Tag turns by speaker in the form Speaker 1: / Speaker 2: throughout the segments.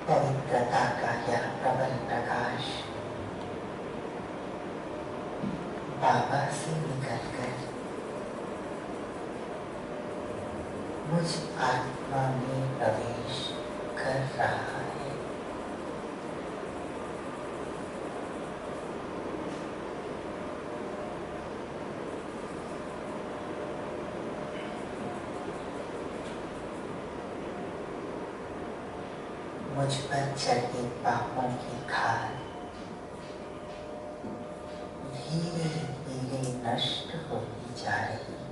Speaker 1: पवित्रता का यह प्रबल प्रकाश बाबा से निकलकर मुझ आत्मा में प्रवेश कर रहा है। मुझ पर चढ़े पापों की खाल धीरे धीरे नष्ट होती जा रही है।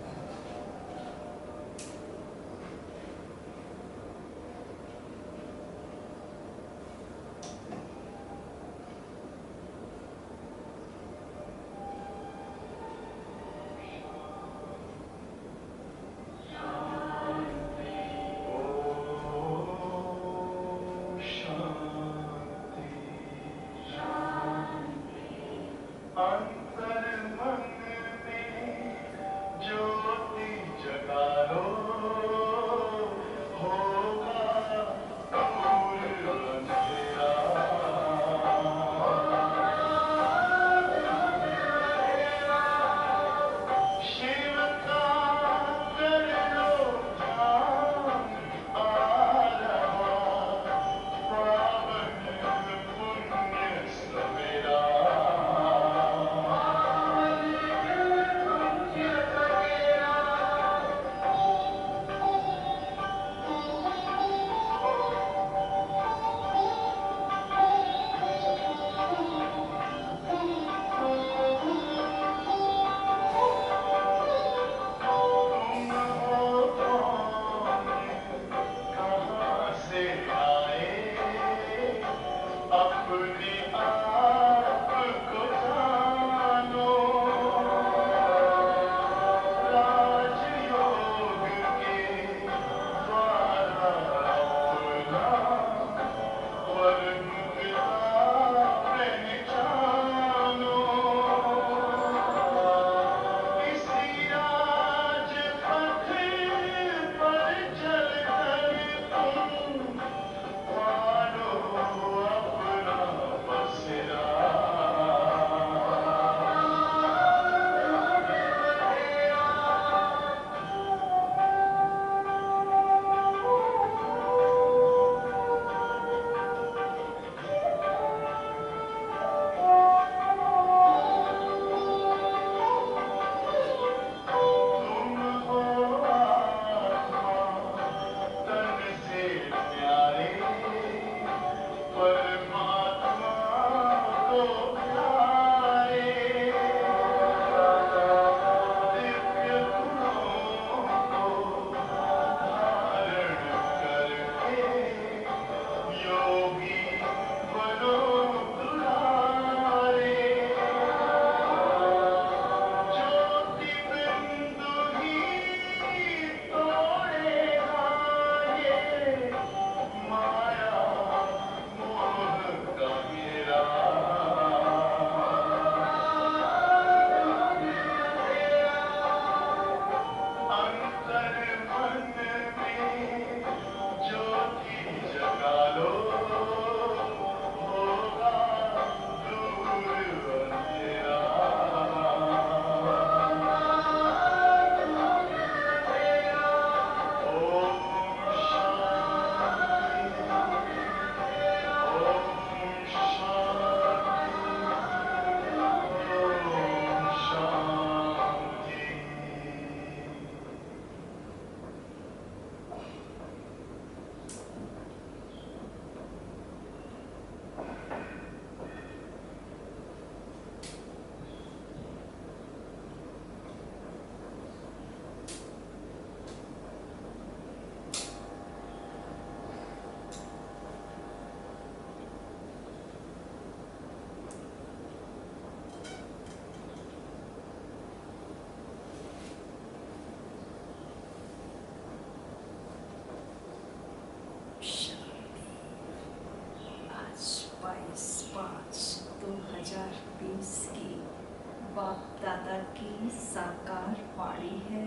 Speaker 2: बाप दादा की साकार वाणी है।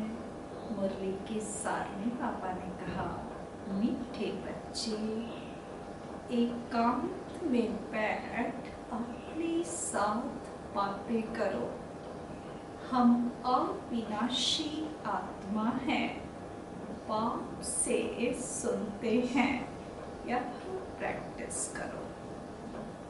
Speaker 2: मुरली के सार में पापा ने कहा, मीठे बच्चे एकांत में बैठ अपने साथ बातें करो। हम अविनाशी आत्मा हैं, पाप से सुनते हैं। यह प्रैक्टिस करो।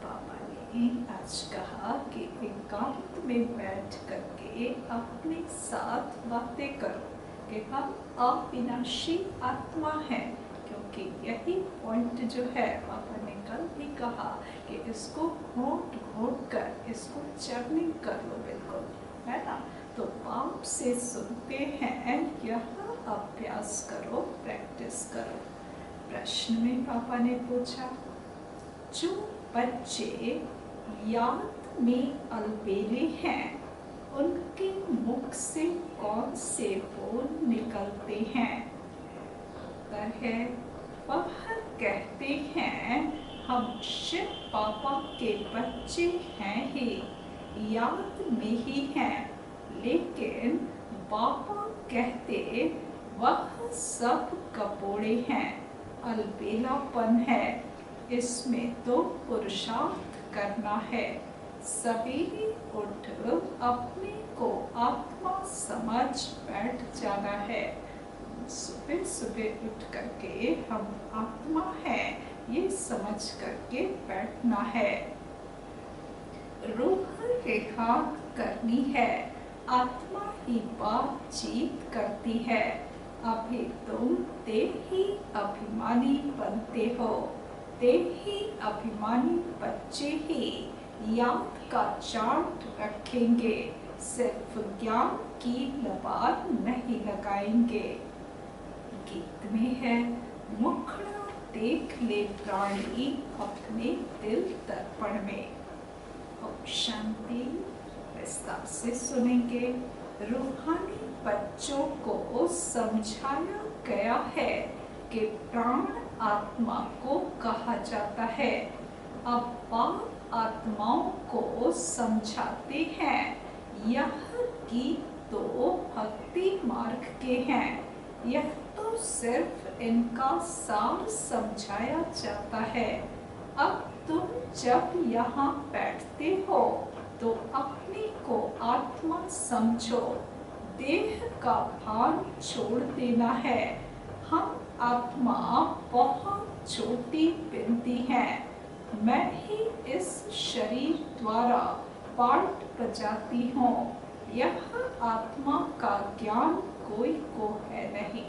Speaker 2: बाबा ने आज कहा कि एकांत में बैठ करके अपने साथ बातें करो कि हम अविनाशी आत्मा हैं, क्योंकि यही पॉइंट जो है पापा ने कल भी कहा कि इसको घोट घोट कर इसको चर्निंग कर लो, बिल्कुल, है ना। तो पाप से सुनते हैं, यह अभ्यास करो, प्रैक्टिस करो। प्रश्न में पापा ने पूछा, जो बच्चे याद में अलबेले हैं, उनके मुख से कौन से बोल निकलते हैं? उत्तर है, वह कहते हैं हम शिव पापा के बच्चे हैं ही, याद में ही हैं, लेकिन बाबा कहते वह सब कपोड़े हैं, अलबेलापन है, इसमें तो पुरुषार्थ करना है। सवेरे उठ अपने को आत्मा समझ बैठ जाना है। सुबह सुबह उठ करके हम आत्मा है ये समझ करके बैठना है। रूह रेखांत करनी है, आत्मा ही बातचीत करती है। अभी तुम ते ही अभिमानी बनते हो, ते ही अभिमानी बच्चे ही याद का चार्ट रखेंगे, सिर्फ ज्ञान की लबार नहीं लगाएंगे। गीत में है, मुखड़ा देख ले प्राणी अपने दिल दर्पण में। ओम शांति। विस्तार से सुनेंगे। रूहानी बच्चों को समझाया गया है कि प्राण आत्मा को कहा जाता है। अब बाप आत्माओं को समझाते हैं, यह गीत तो भक्ति मार्ग के हैं, यह तो सिर्फ इनका सार समझाया जाता है। अब तुम जब यहाँ बैठते हो तो अपने को आत्मा समझो, देह का भान छोड़ देना है। हम आत्मा बहुत छोटी बिनती हैं, मैं ही इस शरीर द्वारा पार्ट बजाती हूँ। यह आत्मा का ज्ञान कोई को है नहीं।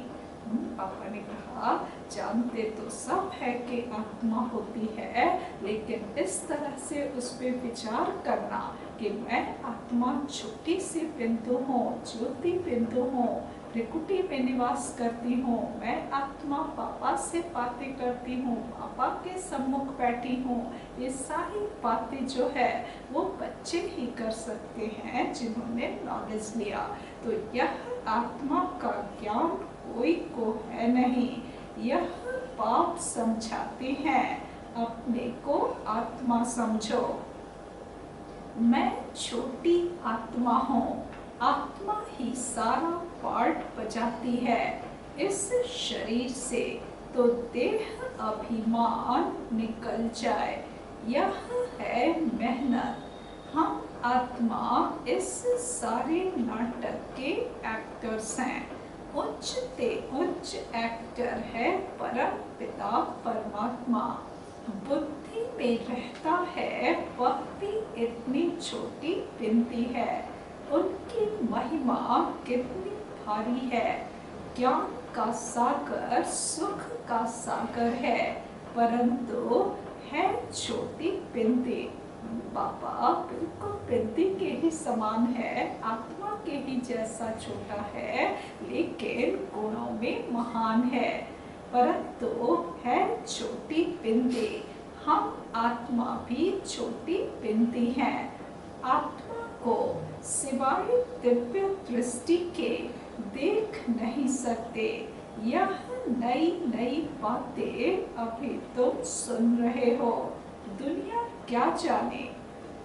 Speaker 2: पापा ने कहा, जानते तो सब है कि आत्मा होती है, लेकिन इस तरह से उस पर विचार करना कि मैं आत्मा छोटी सी बिंदु हूँ, ज्योति बिंदु हूँ, त्रिकुटी में निवास करती हूँ, मैं आत्मा पापा से बातें करती हूँ, पापा के सम्मुख बैठी हूँ, ये सारी बातें जो है वो बच्चे ही कर सकते हैं जिन्होंने नॉलेज लिया। तो यह आत्मा का ज्ञान कोई को है नहीं, यह पाप समझाते हैं, अपने को आत्मा समझो। मैं छोटी आत्मा हूँ, आत्मा ही सारा पार्ट बजाती है इस शरीर से, तो देह अभिमान निकल जाए, यह है मेहनत। हम आत्मा इस सारे नाटक के एक्टर्स हैं। उच्च से उच्च एक्टर है परम पिता परमात्मा। बुद्धि में रहता है, वह भी इतनी छोटी बिनती है, उनकी महिमा कितनी भारी है। ज्ञान का सागर सुख का सागर है, परंतु है छोटी बिनती। बाबा बिल्कुल बिनती के ही समान है, आत्मा के ही जैसा छोटा है, लेकिन गुणों में महान है, परंतु है छोटी बिनती। हम आत्मा भी छोटी बिनती हैं। आत्मा को सिवाय दिव्य दृष्टि के देख नहीं सकते। यह नई नई बातें अभी तुम सुन रहे हो, दुनिया क्या जाने।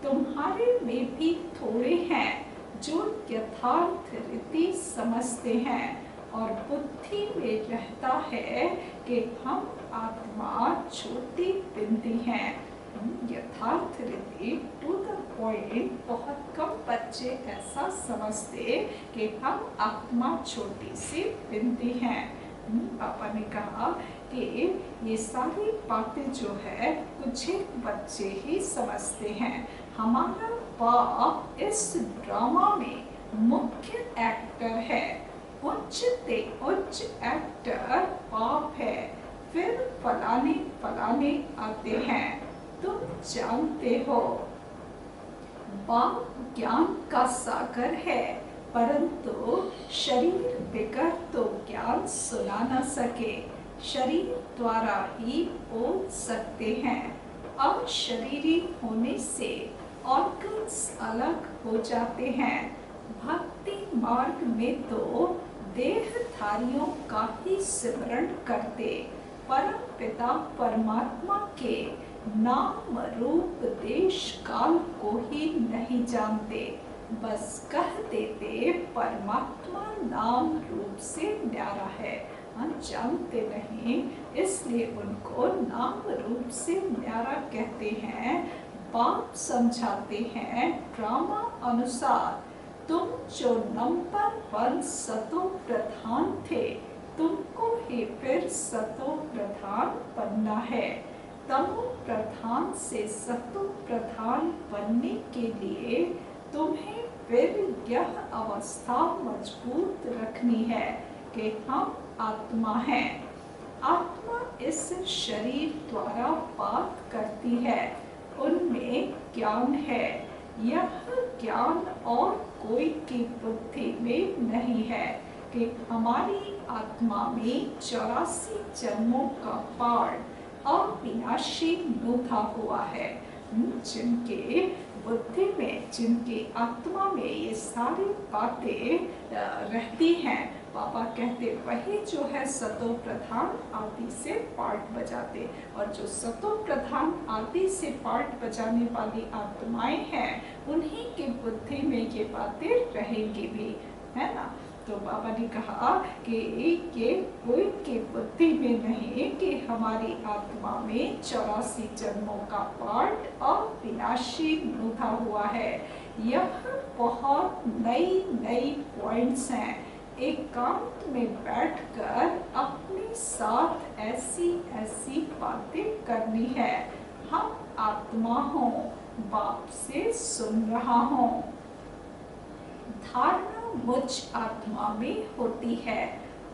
Speaker 2: तुम्हारे में भी थोड़े हैं जो यथार्थ रीति समझते हैं। और बुद्धि में रहता है कि हम आत्मा छोटी बिंदी हैं। यथार्थ रीति टू द पॉइंट बहुत कम बच्चे ऐसा समझते कि हम आत्मा छोटी सी बिंदी हैं। पापा ने कहा कि ये सारी बातें जो है कुछ एक बच्चे ही समझते हैं। हमारा बाप इस ड्रामा में मुख्य एक्टर है, उच्च से उच्च एक्टर बाप है, फिर फलाने फलाने आते हैं। तुम जानते हो बाप ज्ञान का सागर है, परंतु शरीर बिकर तो ज्ञान सुना न सके। शरीर द्वारा ही बोल सकते हैं। अब शरीरी होने से ऑर्गन्स अलग हो जाते हैं। भक्ति मार्ग में तो देहधारियों का ही सिमरण करते, परम पिता परमात्मा के नाम रूप देश काल को ही नहीं जानते। बस कह देते परमात्मा नाम रूप से न्यारा है, जानते नहीं, इसलिए उनको नाम रूप से न्यारा कहते हैं। बाप समझाते हैं ड्रामा अनुसार, तुम जो नंबर 1 सतो प्रधान थे, तुमको ही फिर सतो प्रधान बनना है। तमो प्रधान से सतो प्रधान बनने के लिए तुम्हें फिर यह अवस्था मजबूत रखनी है कि हम आत्मा हैं। आत्मा इस शरीर द्वारा बात करती है, उनमें ज्ञान है। यह ज्ञान और कोई की बुद्धि में नहीं है कि हमारी आत्मा में 84 जन्मों का पाठ अविनाशी लूथा हुआ है। जिनके बुद्धि में, जिनकी आत्मा में ये सारी बातें रहती हैं, पापा कहते वही जो है सतो प्रधान आदि से पार्ट बजाते, और जो सतो प्रधान आदि से पार्ट बजाने वाली आत्माएं हैं, उन्हीं की बुद्धि में ये बातें रहेंगी भी, है ना। तो बाबा ने कहा कि ये कोई की बुद्धि में नहीं कि हमारी आत्मा में 84 जन्मों का पार्ट अविनाशी लूथा हुआ है। यह बहुत नई नई पॉइंट्स हैं। एकांत में बैठकर अपने साथ ऐसी ऐसी बातें करनी है। हम आत्मा हो, बाप से सुन रहा हूँ। धारणा मुझ आत्मा में होती है,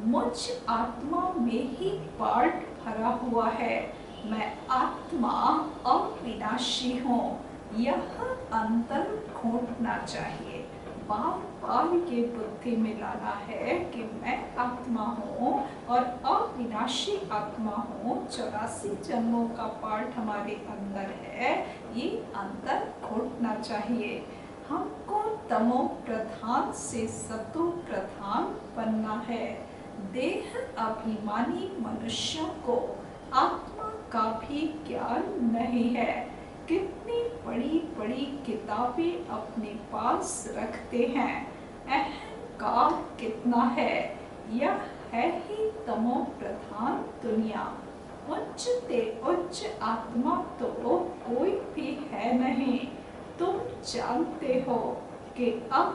Speaker 2: मुझ आत्मा में ही पार्ट भरा हुआ है। मैं आत्मा अविनाशी हूँ, यह अंतर घोटना चाहिए। बार बार ये बुद्धि में लाना है कि मैं आत्मा हूँ और अविनाशी आत्मा हूँ, 84 जन्मों का पार्ट हमारे अंदर है, ये अंतर घोटना चाहिए। हमको तमो प्रधान से सतो प्रधान बनना है। देह अभिमानी मनुष्यों को आत्मा का भी ज्ञान नहीं है। कितनी बड़ी बड़ी किताबें अपने पास रखते हैं, अहंकार कितना है। यह है ही तमो प्रधान दुनिया। उच्च से उच्च आत्मा तो कोई भी है नहीं। तुम जानते हो कि अब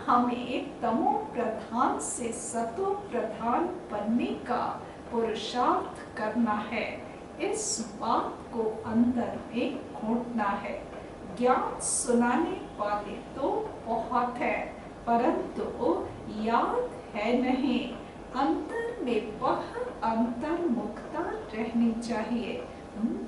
Speaker 2: हमें तमो प्रधान से सतो प्रधान बनने का पुरुषार्थ करना है। इस बात को अंदर में घोटना है। ज्ञान सुनाने वाले तो बहुत है, परंतु याद है नहीं। अंतर में वह अंतर्मुखता रहनी चाहिए।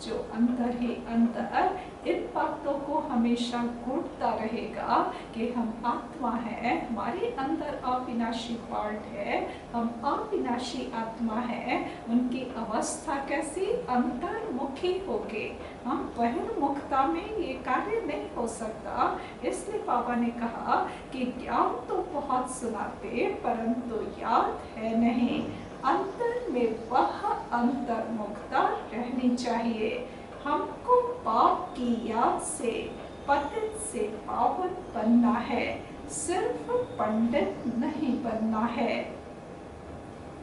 Speaker 2: जो अंतर ही अंतर इन बातों को हमेशा घूटता रहेगा कि हम आत्मा है, हमारे अंदर अविनाशी पार्ट है, हम अविनाशी आत्मा है। उनकी अवस्था कैसी अंतर्मुखी होगी। हम बहिर्मुखता में ये कार्य नहीं हो सकता। इसलिए बाबा ने कहा कि ज्ञान तो बहुत सुनाते, परंतु याद है नहीं। अंतर में वह अंतर्मुखता रहनी चाहिए। हमको पाप की याद से पतित से पावन बनना है। सिर्फ पंडित नहीं बनना है।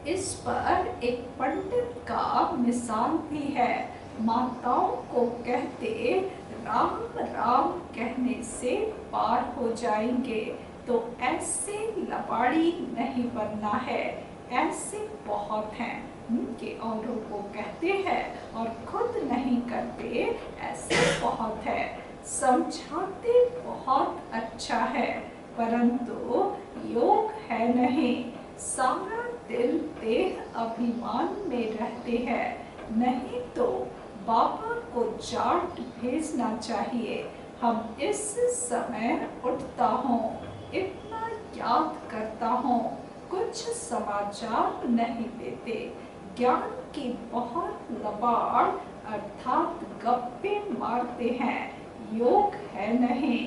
Speaker 2: इस पर एक पंडित का मिसाल भी है। माताओं को कहते राम राम कहने से पार हो जाएंगे, तो ऐसे लबाड़ी नहीं बनना है। ऐसे बहुत हैं कि औरों को कहते हैं और खुद नहीं करते, ऐसे बहुत है। समझाते बहुत अच्छा है, परंतु योग है नहीं। सारा दिल देह अभिमान में रहते हैं। नहीं तो बाबा को चार्ट भेजना चाहिए। हम इस समय उठता हूँ, इतना याद करता हूँ, कुछ समाचार नहीं देते। ज्ञान की बहुत लबाड़ अर्थात गप्पे मारते हैं। योग है नहीं।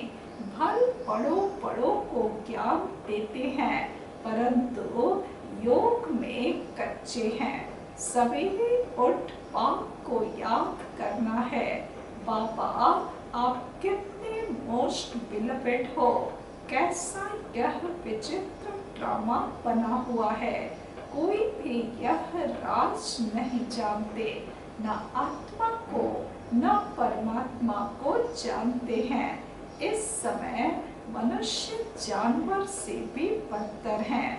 Speaker 2: भल पड़ो को ज्ञान देते हैं, परंतु योग में कच्चे हैं। सवेरे उठ बाप को याद करना है। बाबा आप कितने मोस्ट बिलवेड हो। कैसा यह विचित्र ड्रामा बना हुआ है। कोई भी यह राज नहीं जानते। न आत्मा को न परमात्मा को जानते हैं। इस समय मनुष्य जानवर से भी बदतर हैं।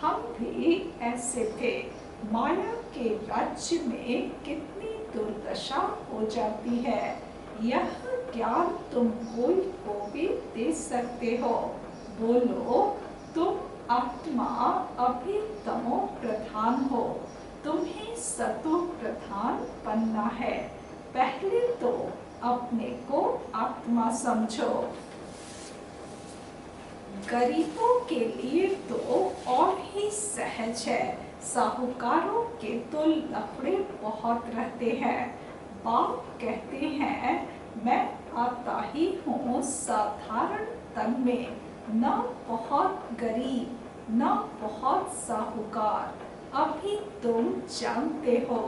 Speaker 2: हम भी ऐसे थे। माया के राज्य में कितनी दुर्दशा हो जाती है। यह ज्ञान तुम कोई को भी दे सकते हो। बोलो तुम आत्मा अभी तमो प्रधान हो, तुम्हें सतो प्रधान बनना है। पहले तो अपने को आत्मा समझो। गरीबों के लिए तो और ही सहज है। साहूकारों के तो लफड़े बहुत रहते हैं। बाप कहते हैं मैं आता ही हूँ साधारण तन में, न बहुत गरीब न बहुत साहूकार। अभी तुम जानते हो।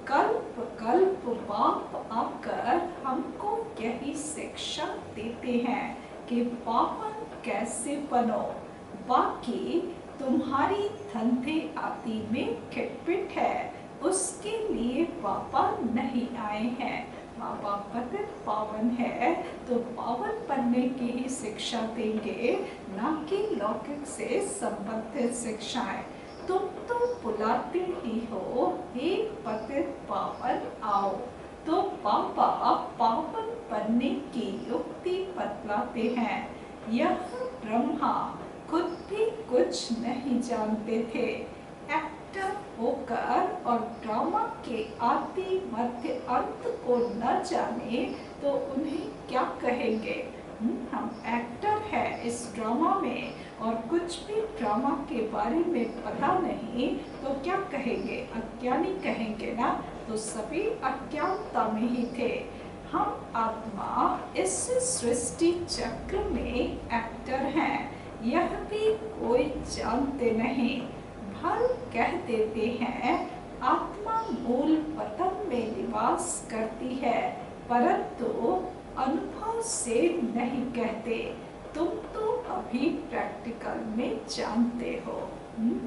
Speaker 2: कल्प कल्प बाप आकर हमको यही शिक्षा देते हैं कि पावन कैसे बनो। बाकी तुम्हारी धंधे आदि में खिटपिट है, उसके लिए बाबा नहीं आए हैं। बाबा पतित पावन है तो पावन बनने की ही शिक्षा देंगे, न कि लौकिक से संबंधित शिक्षाएं। तुम तो बुलाते ही हो हे पतित पावन आओ, तो बाबा पावन बनने की युक्ति बतलाते हैं। यह ब्रह्मा खुद भी कुछ नहीं जानते थे। एक्टर होकर और ड्रामा के आदि मध्य अंत को न जाने तो उन्हें क्या कहेंगे। हम एक्टर है इस ड्रामा में और कुछ भी ड्रामा के बारे में पता नहीं तो क्या कहेंगे, अज्ञानी कहेंगे ना। तो सभी अज्ञानता में ही थे। हम आत्मा इस सृष्टि चक्र में एक्टर हैं, यह भी कोई जानते नहीं। भल कह देते हैं आत्मा मूल पतन में निवास करती है, परंतु अनुभव से नहीं कहते। तुम तो अभी प्रैक्टिकल में जानते हो।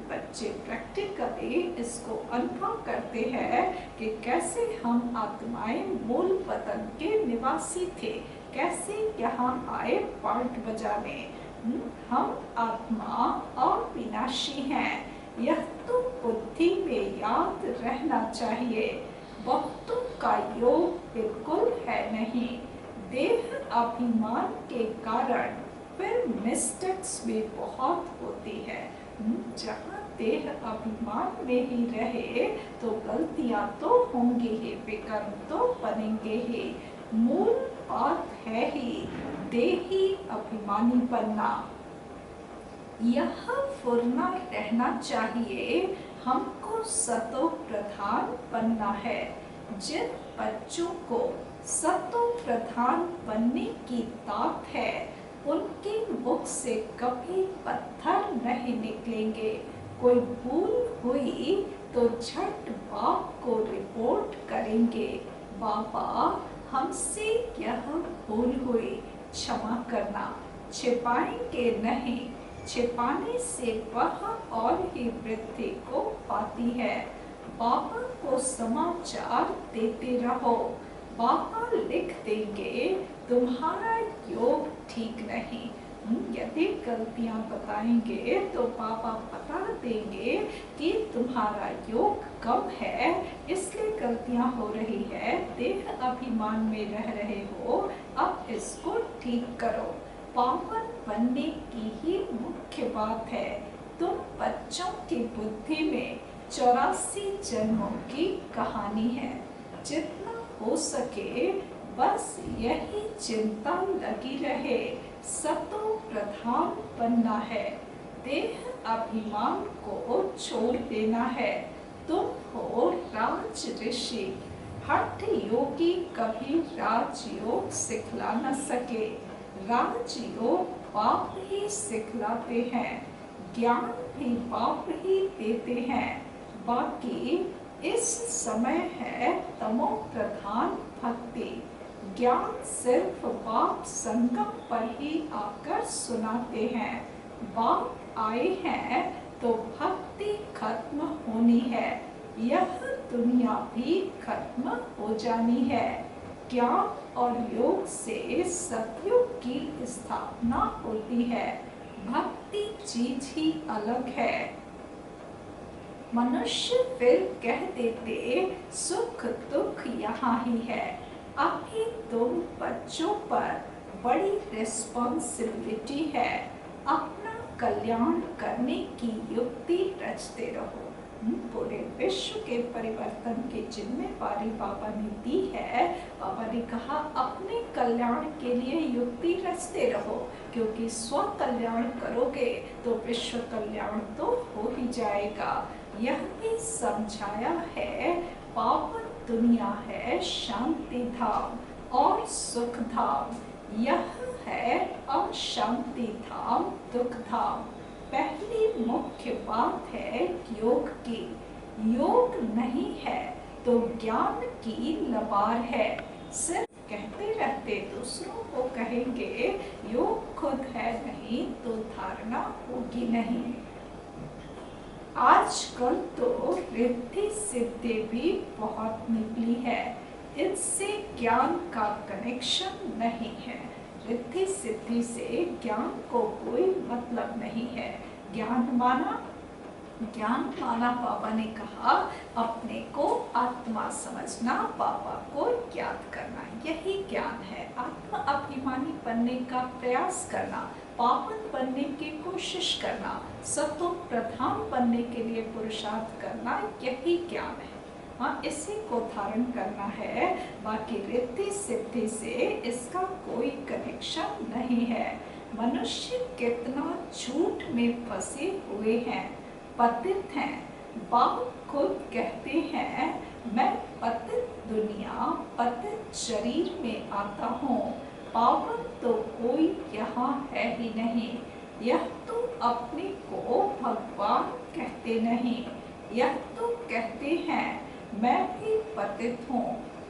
Speaker 2: बच्चे प्रैक्टिकली इसको अनुभव करते हैं कि कैसे हम आत्माएं मूल पतन के निवासी थे, कैसे यहाँ आए पार्ट बजाने। हम आत्मा अविनाशी हैं, यह तो बुद्धि में याद रहना चाहिए। बहुतों का योग बिल्कुल है नहीं। देह अभिमान के कारण फिर मिस्टेक्स भी बहुत होती है। जहाँ देह अभिमान में ही रहे तो गलतियाँ तो होंगी ही, विकर्म तो बनेंगे ही। मूल बात है ही देही अभिमानी बनना। यह फुरना रहना चाहिए। हमको सतो प्रधान बनना है। जिन बच्चों को सतो प्रधान बनने की ताक है, उनके मुख से कभी पत्थर नहीं निकलेंगे। कोई भूल हुई तो झट बाप को रिपोर्ट करेंगे। बाबा हमसे यह भूल हुई, क्षमा करना। छिपाएंगे नहीं, छिपाने से वह और ही वृद्धि को पाती है। बाबा को समाचार देते रहो, बाबा लिख देंगे तुम्हारा योग ठीक नहीं। यदि गलतियां बताएंगे तो बाबा बता देंगे कि तुम्हारा योग कम है, इसलिए गलतियां हो रही है, देह अभिमान में रह रहे हो, अब इसको ठीक करो। पावन बनने की ही मुख्य बात है। तुम बच्चों की बुद्धि में 84 जन्मों की कहानी है। जितना हो सके बस यही चिंता लगी रहे, सतो प्रधान बनना है, देह अभिमान को छोड़ देना है। तुम हो राज ऋषि, हठ योगी कभी राजयोग सिखला न सके। राजयोग बाप ही सिखलाते हैं, ज्ञान भी बाप ही देते हैं। बाकी इस समय है तमो प्रधान भक्ति, ज्ञान सिर्फ बाप संगम पर ही आकर सुनाते हैं। बाप आए हैं तो भक्ति खत्म होनी है, यह दुनिया भी खत्म हो जानी है। ज्ञान और योग से सतयुग की स्थापना होती है, भक्ति चीज ही अलग है। मनुष्य फिर कह देते सुख दुख यहाँ ही है। अभी तुम बच्चों पर बड़ी रिस्पॉन्सिबिलिटी है, अपना कल्याण करने की युक्ति रचते रहो। पूरे विश्व के परिवर्तन की जिम्मेवारी बाबा ने दी है। बाबा ने कहा अपने कल्याण के लिए युक्ति रचते रहो, क्योंकि स्व कल्याण करोगे तो विश्व कल्याण तो हो ही जाएगा। यह भी समझाया है पावन दुनिया है शांति धाम और सुख धाम, यह है अशांति धाम दुख धाम। पहली मुख्य बात है योग की, योग नहीं है तो ज्ञान की लबार है। सिर्फ कहते रहते दूसरों को कहेंगे, योग खुद है नहीं तो धारणा होगी नहीं। आजकल तो रिद्धि सिद्धि भी बहुत निकली है, इससे ज्ञान का कनेक्शन नहीं है। रिद्धि सिद्धि से ज्ञान को कोई मतलब नहीं है। ज्ञान माना बाबा ने कहा अपने को आत्मा समझना, बाबा को याद करना, यही ज्ञान है। आत्मा अभिमानी बनने का प्रयास करना, पावन बनने की कोशिश करना, सतो प्रधान बनने के लिए पुरुषार्थ करना, यही ज्ञान है। हाँ, इसी को धारण करना है, बाकी रिद्धि सिद्धि से इसका कोई कनेक्शन नहीं है। मनुष्य कितना झूठ में फंसे हुए हैं, पतित हैं। बाप खुद कहते हैं मैं पतित दुनिया पतित शरीर में आता हूँ, पावन तो कोई यहाँ है ही नहीं। यह तो अपने को भगवान कहते नहीं, यह तो कहते हैं मैं भी पतित हूँ,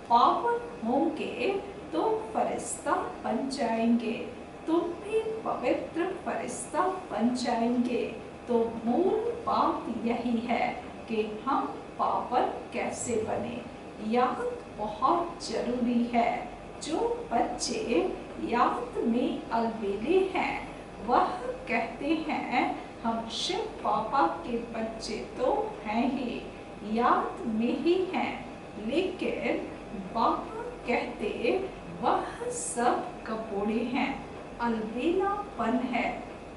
Speaker 2: पावन होंगे तो फरिश्ता बन जाएंगे, तुम भी पवित्र फरिश्ता बन जाएंगे। तो मूल बात यही है कि हम पावन कैसे बने, याद बहुत जरूरी है। जो बच्चे याद में अलबेले हैं वह कहते हैं हम शिव बाबा के बच्चे तो हैं ही, याद में ही हैं, लेकिन बाबा कहते वह सब कपोड़े हैं, अलबेलापन है,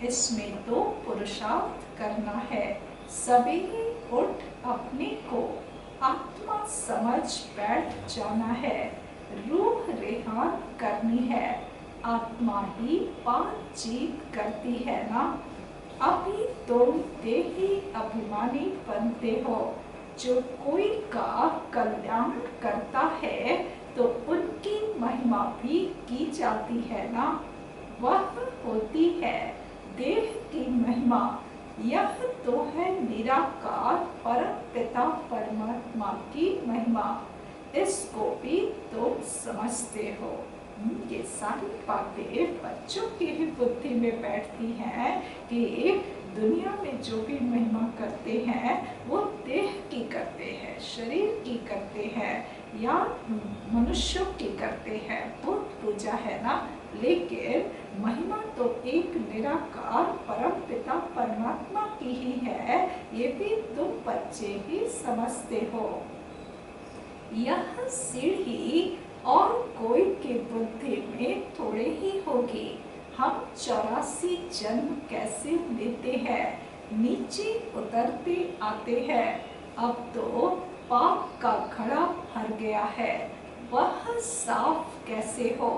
Speaker 2: इसमें तो पुरुषार्थ करना है। सवेरे उठ अपने को आत्मा समझ बैठ जाना है, रूह रेहान करनी है, आत्मा ही बातचीत करती है ना। अभी तुम देही अभिमानी बनते हो, जो कोई का कल्याण करता है तो उनकी महिमा भी की जाती है ना, वह होती है देह की महिमा। यह तो है निराकार परम पिता परमात्मा की महिमा, इसको भी तुम समझते हो। ये सारी बातें बच्चों की ही बुद्धि में बैठती हैं कि दुनिया में जो भी महिमा करते हैं वो देह की करते हैं, शरीर की करते हैं या मनुष्यों की करते हैं, वो पूजा है ना। लेकिन महिमा तो एक निराकार परम पिता परमात्मा की ही है, ये भी तुम बच्चे ही समझते हो। यह सीढ़ी और कोई की बुद्धि में थोड़े ही होगी। हम 84 जन्म कैसे लेते हैं, नीचे उतरते आते हैं। अब तो पाप का घड़ा भर गया है, वह साफ कैसे हो,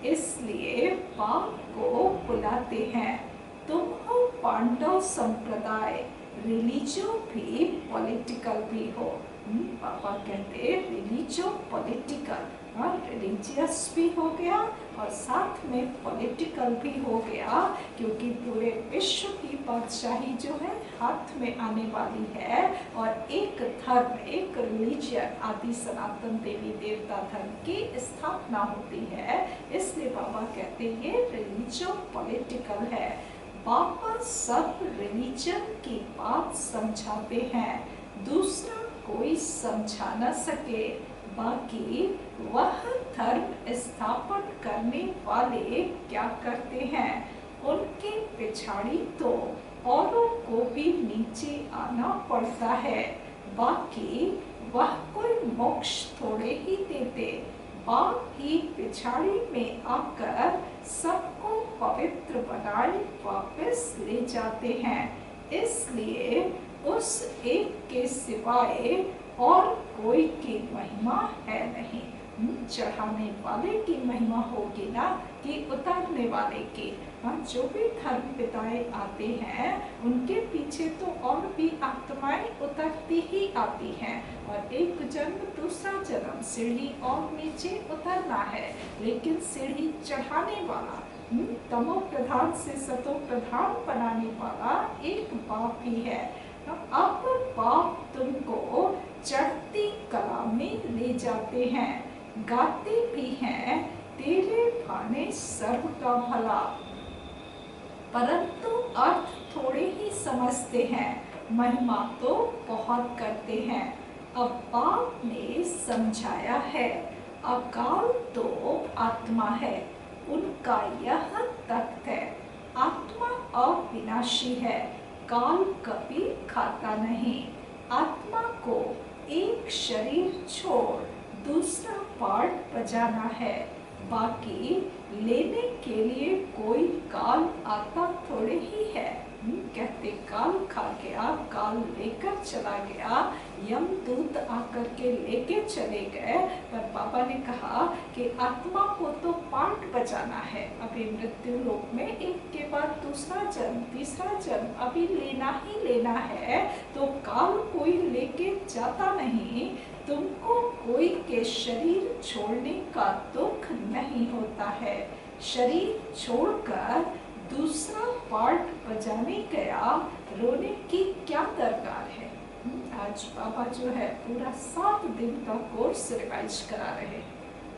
Speaker 2: इसलिए पाप को बुलाते हैं। तुम हो पांडव संप्रदाय, रिलीजियो भी पॉलिटिकल भी हो। पापा कहते रिलीजियो पॉलिटिकल, रिलीजियस भी हो गया और साथ में पॉलिटिकल भी हो गया, क्योंकि पूरे विश्व की बादशाही जो है हाथ में आने वाली है और एक धर्म, एक रिलीजियन आदि सनातन देवी देवता धर्म की स्थापना होती है। इसलिए बाबा कहते ये रिलीजियो पॉलिटिकल है। बाबा सब रिलीजन की बात समझाते हैं, दूसरा कोई समझा न सके। बाकी वह धर्म स्थापन करने वाले क्या करते हैं, उनके पिछाड़ी तो औरों को भी नीचे आना पड़ता है। बाकी वह कोई मोक्ष थोड़े ही देते, बाप ही पिछाड़ी में आकर सबको पवित्र बनाए वापस ले जाते हैं। इसलिए उस एक के सिवाय और कोई की महिमा है नहीं। चढ़ाने वाले की महिमा होगी ना कि उतारने वाले की। जो भी धर्म पिताएं आते हैं उनके पीछे तो और भी आत्माएं उतरती ही आती हैं, और एक जन्म दूसरा जन्म सीढ़ी और नीचे उतरना है। लेकिन सीढ़ी चढ़ाने वाला, तमो प्रधान से सतो प्रधान बनाने वाला एक बाप ही है। अब बाप तुमको चढ़ती कला में ले जाते हैं, गाते भी हैं तेरे भाने सर्व का भला, परंतु अर्थ थोड़े ही समझते हैं, महिमा तो बहुत करते हैं। अब बाप ने समझाया है, अकाल तो आत्मा है, उनका यह तथ्य है। आत्मा अविनाशी है, काल कभी खाता नहीं। आत्मा को एक शरीर छोड़ दूसरा पार्ट बजाना है, बाकी लेने के लिए कोई काल आता थोड़े ही है। कहते काल खा गया, काल लेकर चला गया, यमदूत आकर के लेके चले गए। पर बाबा ने कहा कि आत्मा को तो पार्ट बजाना है, अभी मृत्यु लोक में एक के बाद दूसरा जन्म, तीसरा जन्म अभी लेना ही लेना है, तो काल कोई लेके जाता नहीं। तुमको कोई के शरीर छोड़ने का दुख नहीं होता है, शरीर छोड़कर दूसरा पार्ट बजाने गया, रोने की क्या दरकार है। आज बाबा जो है पूरा 7 दिन का कोर्स रिवाइज करा रहे हैं,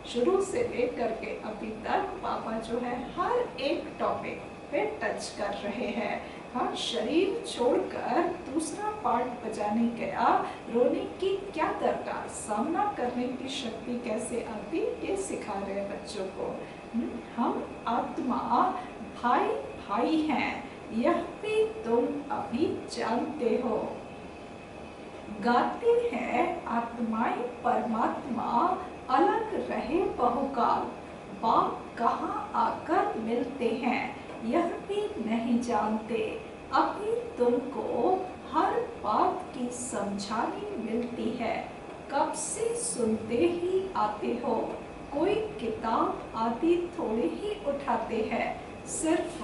Speaker 2: शुरू से लेकर के अभी तक बाबा जो है हर एक टॉपिक पे टच कर रहे हैं। हाँ, शरीर छोड़कर दूसरा पार्ट बजाने गया, रोने की क्या दरकार, सामना करने की शक्ति कैसे आती, ये सिखा रहे हैं बच्चों को। हम आत्मा भाई भाई हैं, यह भी तुम अभी जानते हो। गाते हैं आत्माएं परमात्मा अलग रहे बहुकाल, बाप कहाँ आकर मिलते हैं यह भी नहीं जानते। अभी तुमको हर बात की समझानी मिलती है, कब से सुनते ही आते हो, कोई किताब आदि थोड़े ही उठाते हैं, सिर्फ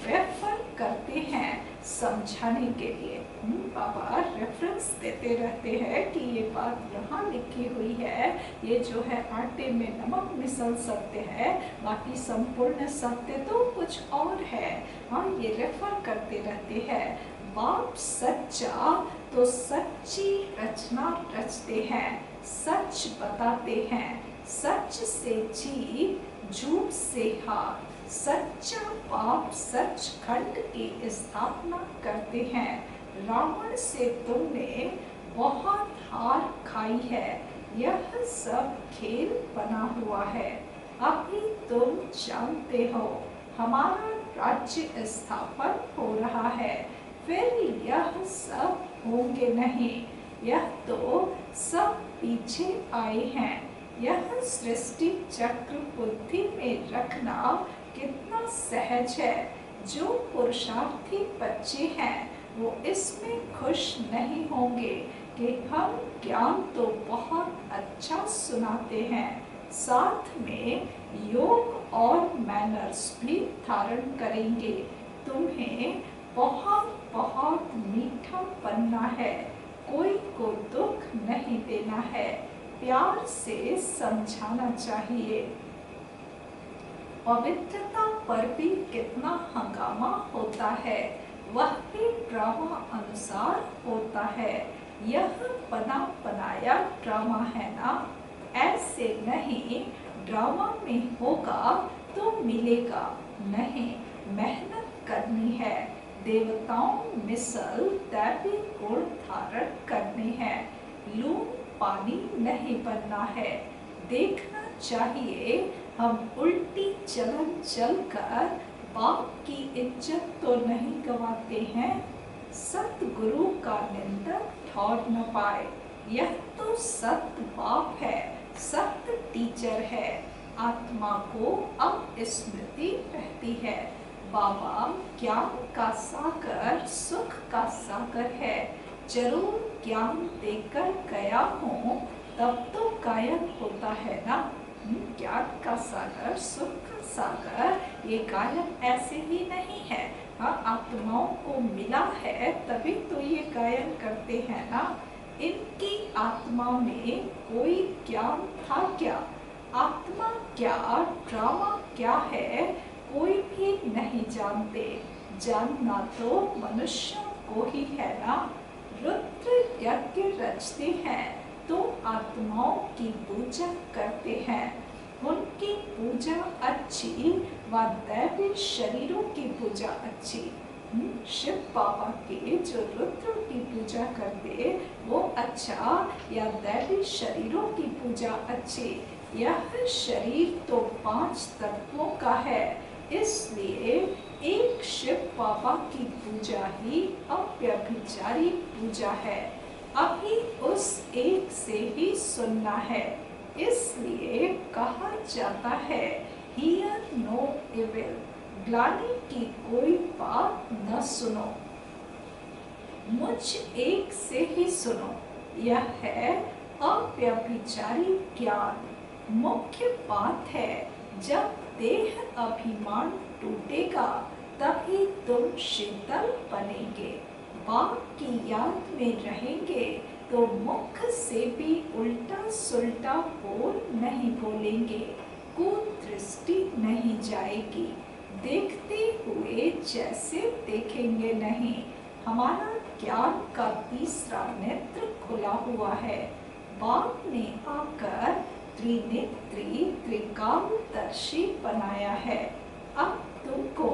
Speaker 2: रेफर करते हैं समझाने के लिए। बाबा रेफरेंस देते रहते हैं कि ये बात यहाँ लिखी हुई है, ये जो है आटे में नमक मिसल सकते हैं, बाकी संपूर्ण सत्य तो कुछ और है। हाँ, ये रेफर करते रहते हैं। बाप सच्चा तो सच्ची रचना रचते हैं, सच बताते हैं, सच से जीत, झूठ से हार। सच्चा बाप सचखंड की स्थापना करते हैं। रावण से तुमने बहुत हार खाई है। यह सब खेल बना हुआ है। अभी तुम जानते हो हमारा राज्य स्थापन हो रहा है। फिर यह सब होंगे नहीं। यह तो सब पीछे आए हैं। यह सृष्टि चक्र बुद्धि में रखना कितना सहज है। जो पुरुषार्थी बच्चे हैं वो इसमें खुश नहीं होंगे कि हम ज्ञान तो बहुत अच्छा सुनाते हैं, साथ में योग और मैनर्स भी धारण करेंगे। तुम्हें बहुत बहुत मीठा बनना है। कोई को दुख नहीं देना है। प्यार से समझाना चाहिए। पवित्रता पर भी कितना हंगामा होता है। वह भी ड्रामा अनुसार होता है। यह बना बनाया ड्रामा है ना, ऐसे नहीं। ड्रामा में होगा तो मिलेगा नहीं। मेहनत करनी है। देवताओं मिसल दैवी गुण धारण करने हैं। लून पानी नहीं बनना है। देखना चाहिए हम उल्टी चलन चलकर बाप की इज्जत तो नहीं गवाते हैं। सतगुरु का निंदक ठौर न पाए। यह तो सत बाप है, सत टीचर है। आत्मा को अब स्मृति रहती है। बाबा ज्ञान का सागर सुख का सागर है। जरूर ज्ञान देकर गया हूँ तब तो गायन होता है ना। ज्ञान का सागर सुख का सागर, ये गायन ऐसे ही नहीं है। हाँ, आत्माओं को मिला है तभी तो ये गायन करते हैं ना। इनकी आत्मा में कोई ज्ञान था क्या? आत्मा क्या, ड्रामा क्या है, कोई भी नहीं जानते। जानना तो मनुष्यों को ही है ना। रुद्र यज्ञ रचते हैं तो आत्माओं की पूजा करते हैं। उनकी पूजा अच्छी व दैवी शरीरों की पूजा अच्छी। शिव बाबा के जो रुद्र की पूजा करते वो अच्छा या दैवी शरीरों की पूजा अच्छी? यह शरीर तो 5 तत्वों का है, इसलिए एक शिव बाबा की पूजा ही अव्यभिचारी पूजा है। अभी उस एक से ही सुनना है। इसलिए कहा जाता है हियर नो इविल, ग्लानि की कोई बात न सुनो, मुझ एक से ही सुनो। यह है अव्यभिचारी ज्ञान। मुख्य बात है जब देह अभिमान टूटेगा तभी तुम शीतल बनेंगे। बाप की याद में रहेंगे तो मुख से भी उल्टा सुल्टा बोल नहीं बोलेंगे। कुदृष्टि नहीं जाएगी। देखते हुए जैसे देखेंगे नहीं। हमारा ज्ञान का तीसरा नेत्र खुला हुआ है। बाप ने आकर त्रिनेत्री त्रिकालदर्शी बनाया है। अब तुमको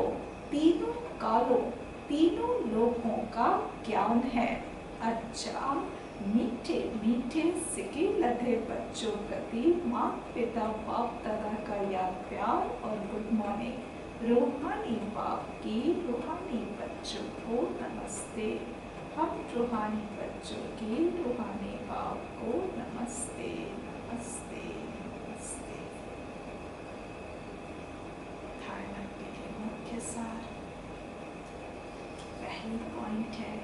Speaker 2: तीनों कालों तीनों लोगों का ज्ञान है। अच्छा, मीठे मीठे सिके लधे बच्चों प्रति माता पिता बाप दादा का याद प्यार और गुड मॉर्निंग। रूहानी बाप की रूहानी बच्चों को नमस्ते। हम रूहानी बच्चों की रूहानी बाप को नमस्ते नमस्ते नमस्ते। धारणा के लिए मुख्य सार। पहली पॉइंट है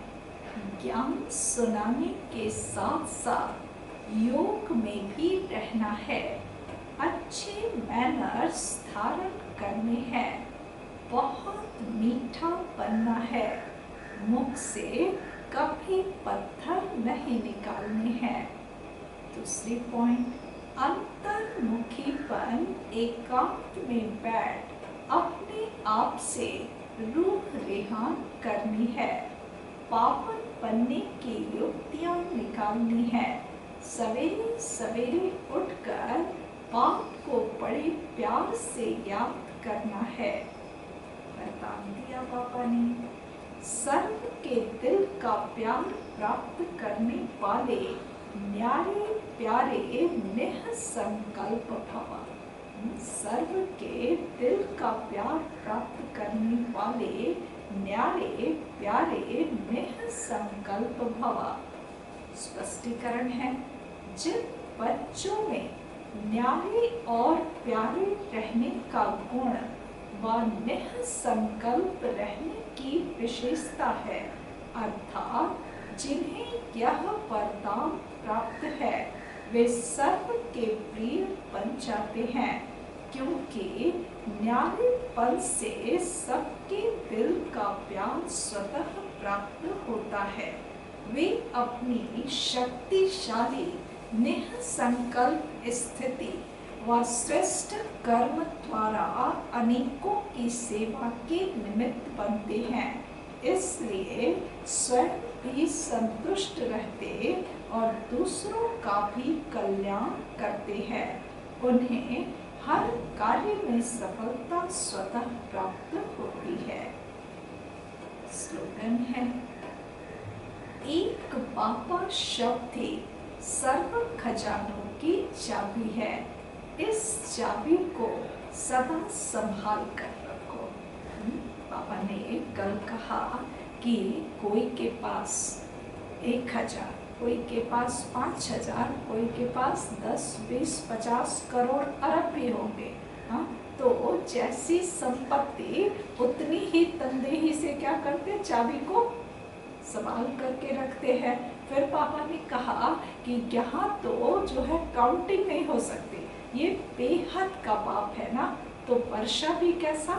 Speaker 2: ज्ञान सुनाने के साथ साथ योग में भी रहना है। अच्छे मैनर्स धारण करने हैं। बहुत मीठा बनना है। मुख से कभी पत्थर नहीं निकालने हैं। दूसरी पॉइंट, अंतर्मुखीपन, एकांत में बैठ अपने आप से रूह रेहान करनी है। पावन बनने की युक्तियां निकालनी है। सवेरे सवेरे उठकर बाप को बड़े प्यार से याद करना है। वरदान दिया बाबा ने, सर्व के दिल का प्यार प्राप्त करने वाले न्यारे प्यारे निःसंकल्प भव। सर्व के दिल का प्यार प्राप्त करने वाले न्यारे प्यारे निःसंकल्प भव। स्पष्टीकरण है, जिन बच्चों में न्यारे और प्यारे रहने का गुण व निःसंकल्प रहने की विशेषता है, अर्थात जिन्हें यह वरदान प्राप्त है, वे सर्व के प्रिय बन जाते हैं, क्योंकि न्यारेपन से सबके दिल का प्यार स्वतः प्राप्त होता है। वे अपनी शक्तिशाली निःसंकल्प स्थिति व श्रेष्ठ कर्म द्वारा अनेकों की सेवा के निमित्त बनते हैं, इसलिए स्वयं भी संतुष्ट रहते और दूसरों का भी कल्याण करते हैं। उन्हें हर कार्य में सफलता स्वतः प्राप्त होती है। स्लोगन है, एक बाबा शब्द ही सर्व खजानों की चाबी है। इस चाबी को सदा संभाल कर रखो। बाबा ने कल कहा कि कोई के पास 1000, कोई के पास 5000, कोई के पास 10, 20, 50 करोड़ अरब भी होंगे। हाँ, तो जैसी संपत्ति उतनी ही तनदेही से क्या करते, चाबी को संभाल करके रखते हैं। फिर पापा ने कहा कि यहाँ तो जो है काउंटिंग नहीं हो सकती, ये बेहद का बाप है ना, तो वर्षा भी कैसा,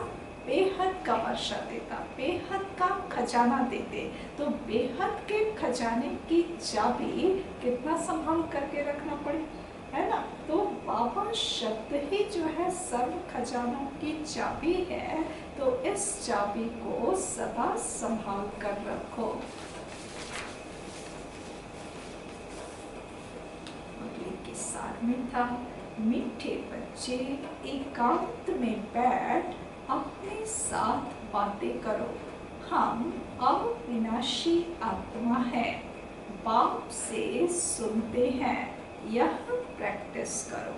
Speaker 2: बेहद का वर्षा देता, बेहद का खजाना देते। तो बेहद के खजाने की चाबी कितना संभाल करके रखना पड़े, है ना। तो बाबा शब्द ही जो है सर्व खजानों की चाबी है, तो इस चाबी को सदा संभाल कर रखो। मुरली के सार में था, मीठे बच्चे एकांत में बैठ अपने साथ बातें करो। हम अविनाशी आत्मा है, बाप से सुनते हैं, यह प्रैक्टिस करो।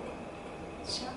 Speaker 2: अच्छा।